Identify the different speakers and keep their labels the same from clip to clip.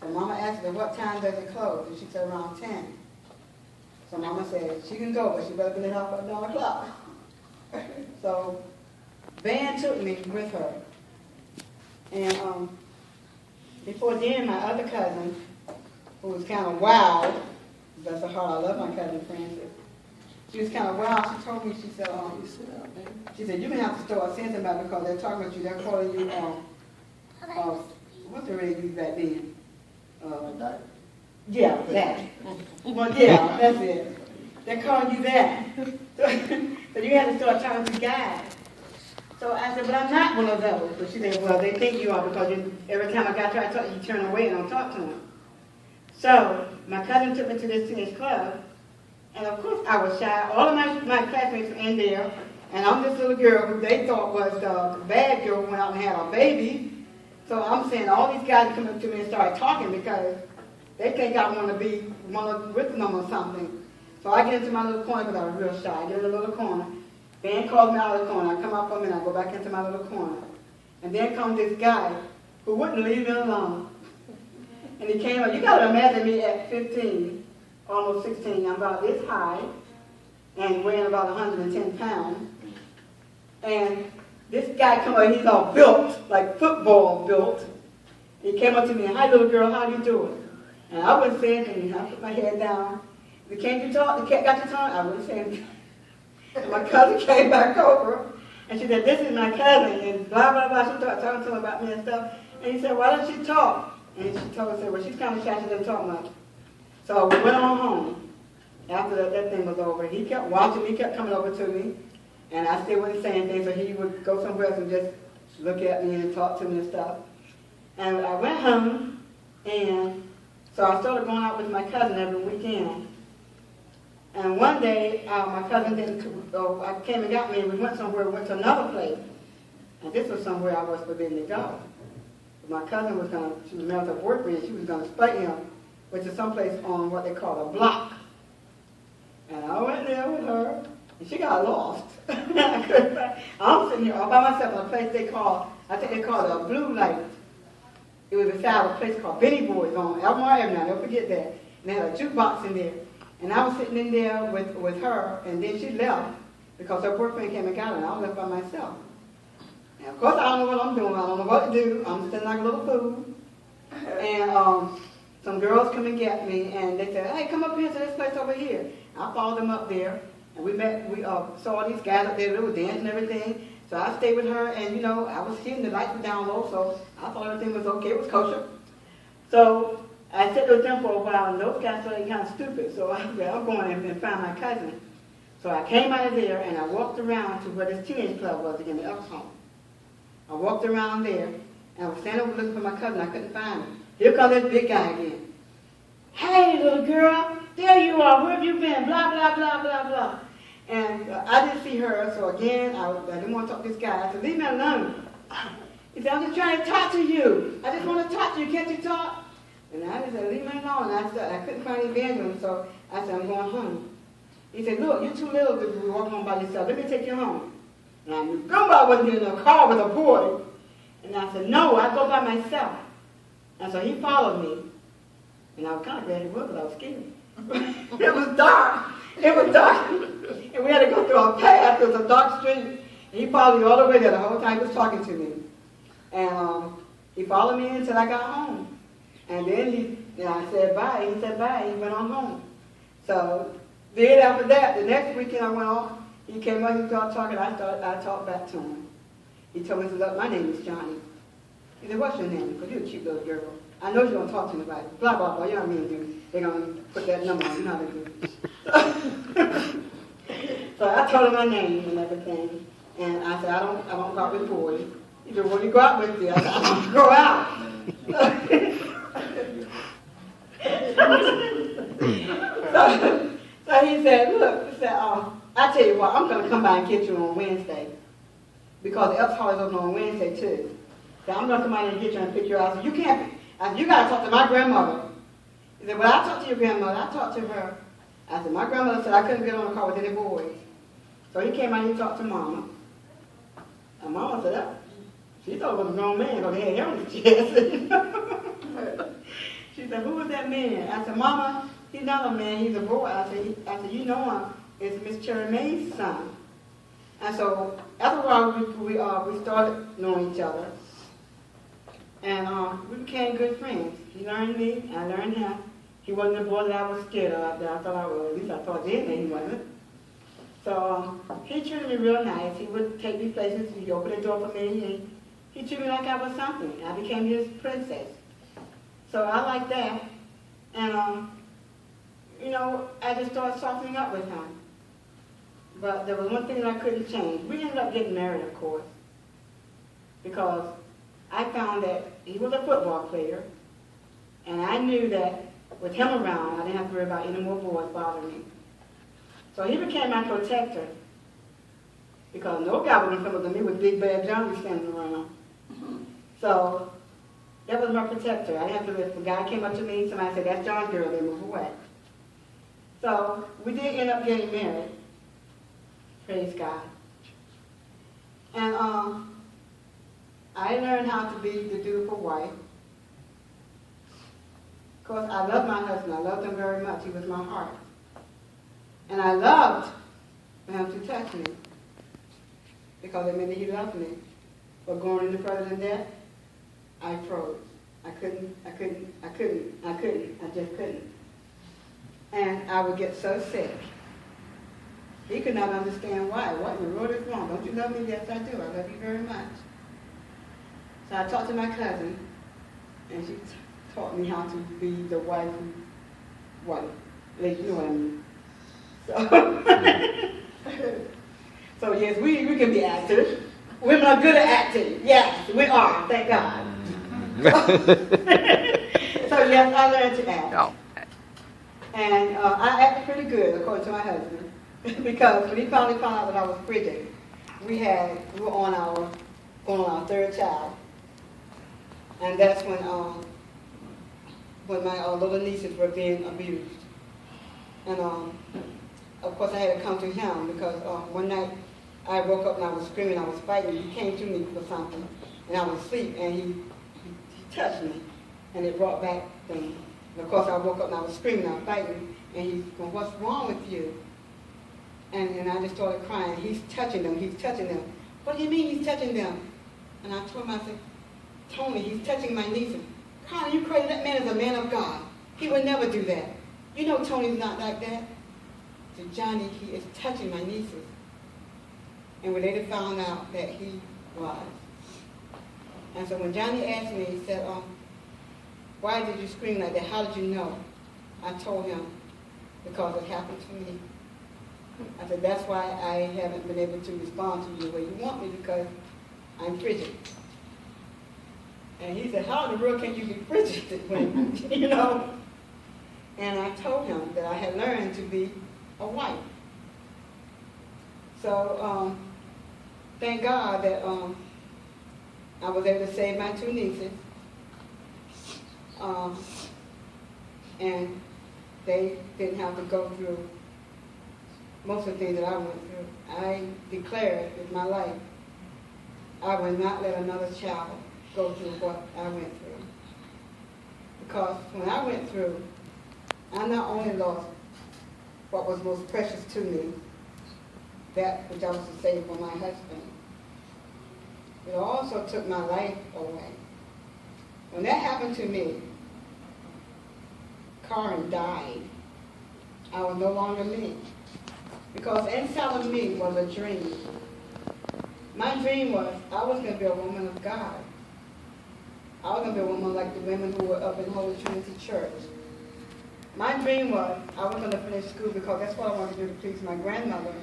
Speaker 1: And Mama asked her, what time does it close? And she said, around 10. So Mama said, she can go, but she better be let off at 9 o'clock. So Van took me with her. And before then, my other cousin, who was kind of wild, bless her heart, I love my cousin Frances. She was kind of wild. She told me, she said, you're going to have to start saying something about it because they're talking about you. They're calling you, what's the word they used back then? Yeah, that. Well, yeah, that's it. They're calling you that. So you have to start talking to guys. So I said, but I'm not one of those. So she said, well, they think you are because every time I got to talk, you turn away and don't talk to them. So my cousin took me to this teenage club, and of course I was shy. All of my classmates were in there, and I'm this little girl who they thought was the bad girl who went out and had a baby. So I'm saying all these guys come up to me and start talking because they think I want to be with them or something. So I get into my little corner because I was real shy. I get in a little corner. Van calls me out of the corner. I come out for a minute. I go back into my little corner. And then comes this guy who wouldn't leave me alone. And he came up. You got to imagine me at 15, almost 16. I'm about this high and weighing about 110 pounds. And this guy come up. He's all built, like football built. He came up to me. Hi, little girl. How you doing? And I wouldn't say anything. I put my head down. Can't you talk? The cat got your tongue? I wouldn't say anything. And my cousin came back over, and she said, this is my cousin, and blah, blah, blah. She started talking to him about me and stuff. And he said, why don't you talk? And she told her, well, she's kind of shy, she doesn't talk much. So we went on home. After that thing was over, he kept watching me, kept coming over to me, and I still wouldn't say anything, so he would go somewhere else and just look at me and talk to me and stuff. And I went home, and so I started going out with my cousin every weekend. And one day, my cousin I came and got me, and we went somewhere, we went to another place. And this was somewhere I was forbidden to go. My cousin was she was married to her boyfriend, she was going to spite him, which is someplace on what they call a block. And I went there with her, and she got lost. I'm sitting here all by myself in a place I think they call it a Blue Light. It was beside a place called Benny Boys on Elmore Avenue, don't forget that. And they had a jukebox in there. And I was sitting in there with her, and then she left because her boyfriend came and got her, and I was left by myself. And of course, I don't know what I'm doing. I don't know what to do. I'm sitting like a little fool. And some girls come and get me, and they said, hey, come up here to this place over here. I followed them up there, and we saw these guys up there. They were dancing and everything. So I stayed with her, and, I was seeing the lights were down low, so I thought everything was okay. It was kosher. So I sat with them for a while, and those guys started kind of stupid. So I said, I'm going and find my cousin. So I came out of there, and I walked around to where this teenage club was again, the Elks Home. I walked around there, and I was standing over looking for my cousin. I couldn't find him. Here comes this big guy again. Hey, little girl, there you are. Where have you been? Blah, blah, blah, blah, blah. And I didn't see her, so again, I didn't want to talk to this guy. I said, leave me alone. He said, I'm just trying to talk to you. I just want to talk to you. Can't you talk? And I just said, leave me alone. And I said, I couldn't find any bedroom, so I said, I'm going home. He said, look, you're too little to be walking home by yourself. Let me take you home. And I knew I wasn't in a car with a boy. And I said, no, I go by myself. And so he followed me. And I was kind of glad he was, but I was scared. It was dark. It was dark. And we had to go through a path. It was a dark street. And he followed me all the way there the whole time he was talking to me. And he followed me until I got home. And then I said bye. He said bye. And he went on home. So then after that, the next weekend I went on. He came up, he started talking. I talked back to him. He told me, he said, look, my name is Johnny. He said, what's your name? Because you're a cute little girl. I know you don't talk to anybody. Blah, blah, blah. You know what I mean, dude. They're going to put that number on. You know how they do. So I told him my name and everything. And I said, I don't go out with boys. He said, well, you go out with me. I said, I don't go out. So he said, look, he said, I tell you what, I'm going to come by and get you on Wednesday. Because the Elks Hall is open on Wednesday, too. So I'm going to come by and get you and pick you out. I said, you can't, you got to talk to my grandmother. He said, well, I talked to your grandmother. I talked to her. I said, my grandmother said I couldn't get on the car with any boys. So he came out and he talked to Mama. And Mama said, she thought it was a grown man because he had hair on his chest. She said, who is that man? I said, Mama, he's not a man, he's a boy. I said, you know him. It's Miss Cherry May's son. And so after a while, we started knowing each other. And we became good friends. He learned me, I learned him. He wasn't the boy that I was scared of. That I thought I was. At least I thought then that he wasn't. So he treated me real nice. He would take me places. He opened the door for me. And he treated me like I was something. I became his princess. So I like that. And, you know, I just started softening up with him. But there was one thing that I couldn't change. We ended up getting married, of course, because I found that he was a football player, and I knew that with him around, I didn't have to worry about any more boys bothering me. So he became my protector, because no guy would come up to me with big bad Johnny standing around. So that was my protector. I didn't have to, if a guy came up to me, somebody said, that's John's girl, they move away. So we did end up getting married. Praise God. And I learned how to be the dutiful wife. Of course, I love my husband. I loved him very much. He was my heart. And I loved for him to touch me, because it meant that he loved me. But going any further than that, I froze. I just couldn't. And I would get so sick. He could not understand why. What in the world is wrong? Don't you love me? Yes, I do. I love you very much. So I talked to my cousin, and she taught me how to be the wife who, you know what I mean. So yes, we can be actors. Women are good at acting. Yes, we are. Thank God. So yes, I learned to act. And I acted pretty good, according to my husband. Because when he finally found out that I was frigid, we were on our third child, and that's when my little nieces were being abused, and of course I had to come to him because one night I woke up and I was screaming, I was fighting. He came to me for something, and I was asleep, and he touched me, and it brought back things. And of course I woke up and I was screaming, I was fighting, and he's going, "What's wrong with you?" And I just started crying. He's touching them. He's touching them. What do you mean he's touching them? And I told him, I said, Tony, he's touching my nieces. Connie, you crazy? That man is a man of God. He would never do that. You know Tony's not like that. I said, Johnny, he is touching my nieces. And we later found out that he was. And so when Johnny asked me, he said, why did you scream like that? How did you know? I told him, because it happened to me. I said, that's why I haven't been able to respond to you the way you want me, because I'm frigid. And he said, how in the world can you be frigid when, you know? And I told him that I had learned to be a wife. So thank God that I was able to save my two nieces. And they didn't have to go through most of the things that I went through. I declared with my life, I will not let another child go through what I went through. Because when I went through, I not only lost what was most precious to me, that which I was to save for my husband, it also took my life away. When that happened to me, Karen died. I was no longer me. Because inside of me was a dream. My dream was I was going to be a woman of God. I was going to be a woman like the women who were up in Holy Trinity Church. My dream was I was going to finish school because that's what I wanted to do to please my grandmother.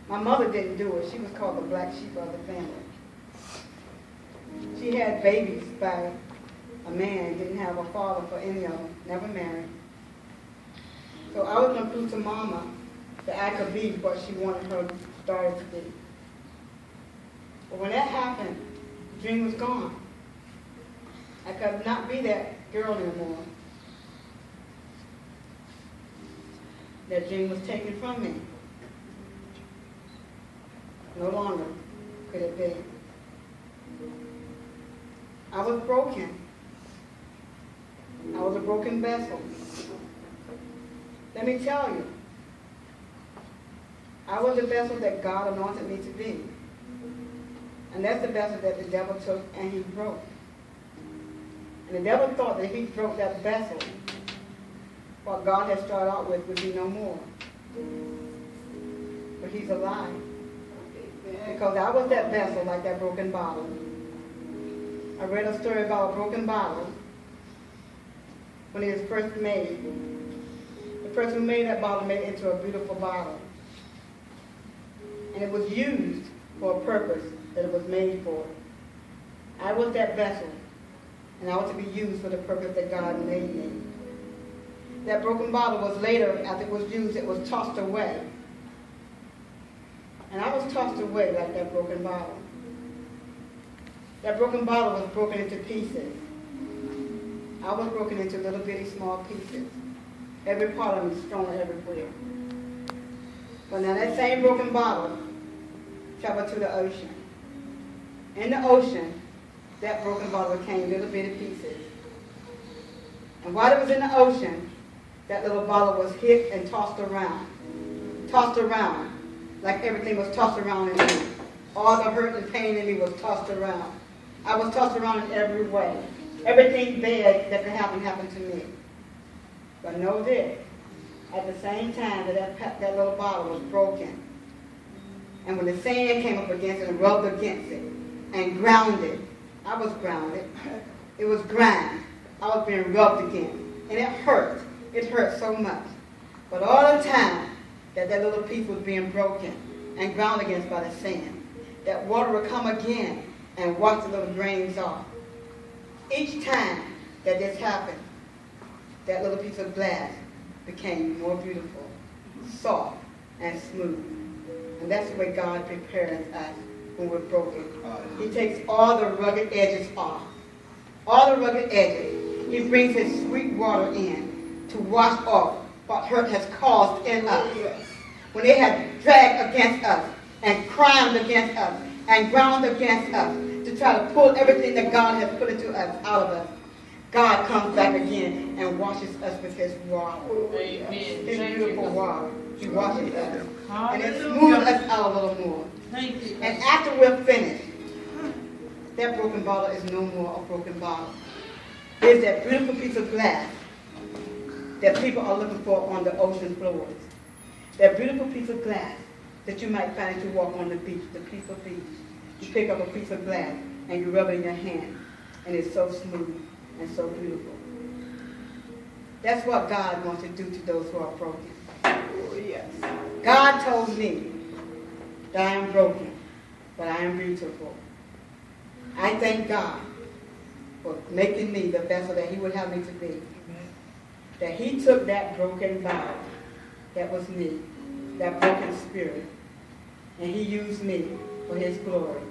Speaker 1: My mother didn't do it. She was called the black sheep of the family. She had babies by a man, didn't have a father for any of them, never married. So I was going to prove to Mama that I could be what she wanted her daughter to be. But when that happened, the dream was gone. I could not be that girl anymore. That dream was taken from me. No longer could it be. I was broken. I was a broken vessel. Let me tell you, I was the vessel that God anointed me to be. And that's the vessel that the devil took and he broke. And the devil thought that if he broke that vessel, what God had started out with would be no more. But he's a lie. Because I was that vessel like that broken bottle. I read a story about a broken bottle when it was first made. The person who made that bottle made it into a beautiful bottle. And it was used for a purpose that it was made for. I was that vessel, and I was to be used for the purpose that God made me. That broken bottle was later, after it was used, it was tossed away. And I was tossed away like that broken bottle. That broken bottle was broken into pieces. I was broken into little bitty small pieces. Every part of me thrown everywhere. But now that same broken bottle traveled to the ocean. In the ocean, that broken bottle became little bitty pieces. And while it was in the ocean, that little bottle was hit and tossed around. Tossed around. Like everything was tossed around in me. All the hurt and pain in me was tossed around. I was tossed around in every way. Everything bad that could happen happened to me. But know this, at the same time that little bottle was broken, and when the sand came up against it and rubbed against it and grounded, I was grounded. It was grind. I was being rubbed against. And it hurt. It hurt so much. But all the time that little piece was being broken and ground against by the sand, that water would come again and wash the little grains off. Each time that this happened, that little piece of glass became more beautiful, soft, and smooth. And that's the way God prepares us when we're broken. He takes all the rugged edges off. All the rugged edges. He brings his sweet water in to wash off what hurt has caused in us. When they have dragged against us and crimed against us and ground against us to try to pull everything that God has put into us out of us, God comes back again and washes us with his water. Amen. His beautiful water. He washes us. And it smooths us out a little more. And after we're finished, that broken bottle is no more a broken bottle. There's that beautiful piece of glass that people are looking for on the ocean floors. That beautiful piece of glass that you might find as you walk on the beach, the piece of beach. You pick up a piece of glass and you rub it in your hand, and it's so smooth and so beautiful. That's what God wants to do to those who are broken. Oh, yes. God told me that I am broken, but I am beautiful. I thank God for making me the vessel that he would have me to be. Amen. That he took that broken body, that was me, that broken spirit, and he used me for his glory.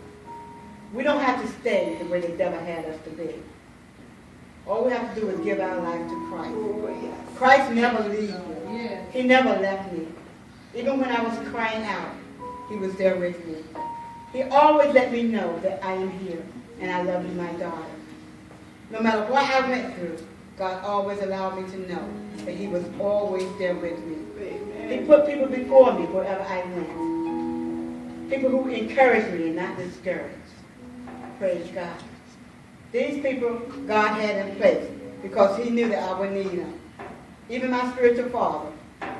Speaker 1: We don't have to stay the way the devil had us to be. All we have to do is give our life to Christ. Oh, yes. Christ never leaves me. Yes. He never left me. Even when I was crying out, he was there with me. He always let me know that I am here and I love you, my daughter. No matter what I went through, God always allowed me to know that he was always there with me. Amen. He put people before me wherever I went. People who encouraged me and not discouraged. Praise God. These people God had in place because he knew that I would need them. Even my spiritual father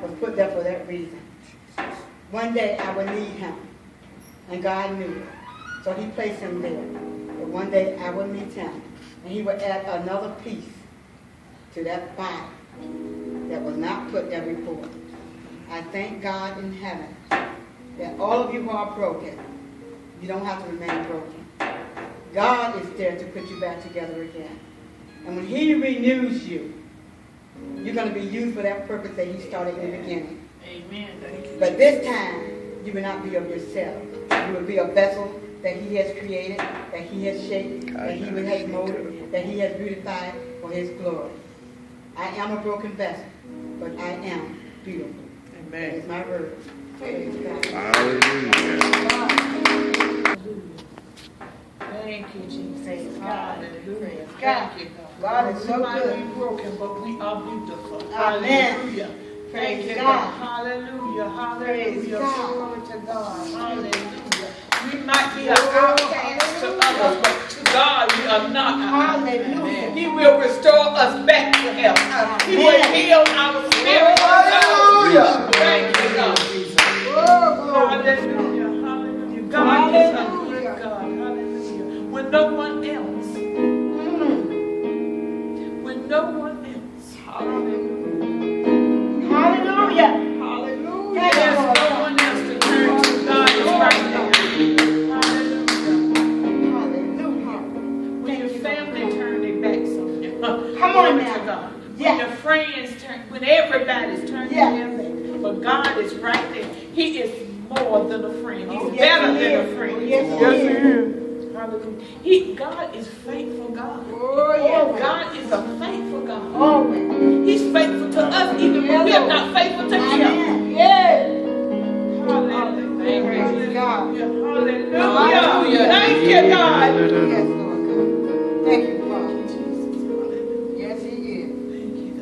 Speaker 1: was put there for that reason. One day I would need him, and God knew it. So he placed him there. But one day I would meet him, and he would add another piece to that body that was not put there before. I thank God in heaven that all of you who are broken, you don't have to remain broken. God is there to put you back together again. And when he renews you, you're going to be used for that purpose that he started in the beginning. Amen. But this time, you will not be of yourself. You will be a vessel that he has created, that he has shaped, that he has molded, that he has beautified for his glory. I am a broken vessel, but I am beautiful. Amen. That is my word. Praise God. Hallelujah.
Speaker 2: Thank you, Jesus.
Speaker 1: Praise God.
Speaker 2: Hallelujah.
Speaker 1: God.
Speaker 2: Thank you, God.
Speaker 1: God is so
Speaker 2: We might
Speaker 1: good.
Speaker 2: be broken, but we are beautiful.
Speaker 1: Amen.
Speaker 2: Hallelujah.
Speaker 1: Praise
Speaker 2: Thank you,
Speaker 1: God.
Speaker 2: God. Hallelujah.
Speaker 1: Praise
Speaker 2: Hallelujah.
Speaker 1: God.
Speaker 2: Glory to God. Hallelujah. We might be an outcast to others, but to God we are not an
Speaker 1: Hallelujah.
Speaker 2: He will restore us back to health. He will heal our spirit.
Speaker 3: Hallelujah.
Speaker 2: Thank you, God. Hallelujah. Hallelujah. God is a good God. Hallelujah. When no one else. When no one else. Hallelujah.
Speaker 1: Hallelujah.
Speaker 3: Hallelujah.
Speaker 2: There's no one else to turn to. God is right there. Hallelujah.
Speaker 1: Hallelujah.
Speaker 2: When your family turn their backs on you.
Speaker 1: Come on now.
Speaker 2: To God. When
Speaker 1: Yeah.
Speaker 2: your friends turn, when everybody's turning their back. But God is right there. He is more than a friend. He's better than a friend.
Speaker 1: Yes, he is.
Speaker 2: Hallelujah. God is faithful God. God is a faithful God.
Speaker 1: Always.
Speaker 2: He's faithful to us even when we are not faithful to Him.
Speaker 1: Amen. Yes.
Speaker 2: Hallelujah.
Speaker 1: Praise God.
Speaker 2: Hallelujah.
Speaker 1: Hallelujah.
Speaker 2: Thank you, God.
Speaker 1: Yes, Lord God. Thank you, Father. Yes, He is.
Speaker 2: Thank you,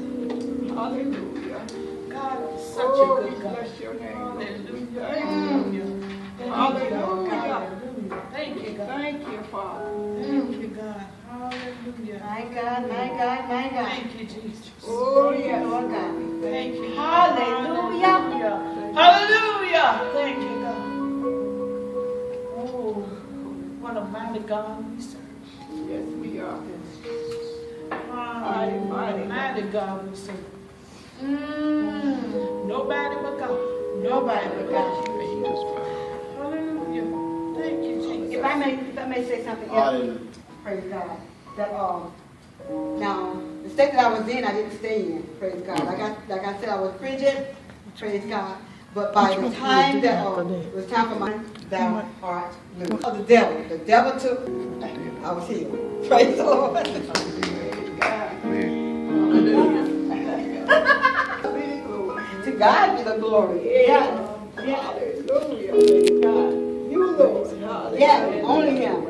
Speaker 2: God.
Speaker 3: Hallelujah.
Speaker 2: God is such a good God.
Speaker 3: Bless your name.
Speaker 2: Hallelujah.
Speaker 3: Hallelujah.
Speaker 2: Thank you, God.
Speaker 3: Thank you, Father.
Speaker 2: Thank you, God. Hallelujah.
Speaker 1: My God, my God, my God.
Speaker 2: Thank you, Jesus.
Speaker 3: Oh, yes.
Speaker 1: Lord God.
Speaker 2: Thank you.
Speaker 1: Hallelujah.
Speaker 2: Hallelujah. Thank you, God. Oh, what a mighty God we serve.
Speaker 3: Yes, we are.
Speaker 2: Mighty God we serve. Nobody but God.
Speaker 1: Nobody but God.
Speaker 2: Hallelujah. Thank you, Jesus.
Speaker 1: If I may say something else, praise God. That now the state that I was in, I didn't stay in. Praise God. Like I said, I was frigid. Praise God. But by the time that it was time for my thou art loose. Of the devil took. I was healed. Praise the Lord. Praise God. To God be the glory. Yeah.
Speaker 3: Hallelujah. Praise God. You, Lord. Hallelujah.
Speaker 1: Yeah. Only Him.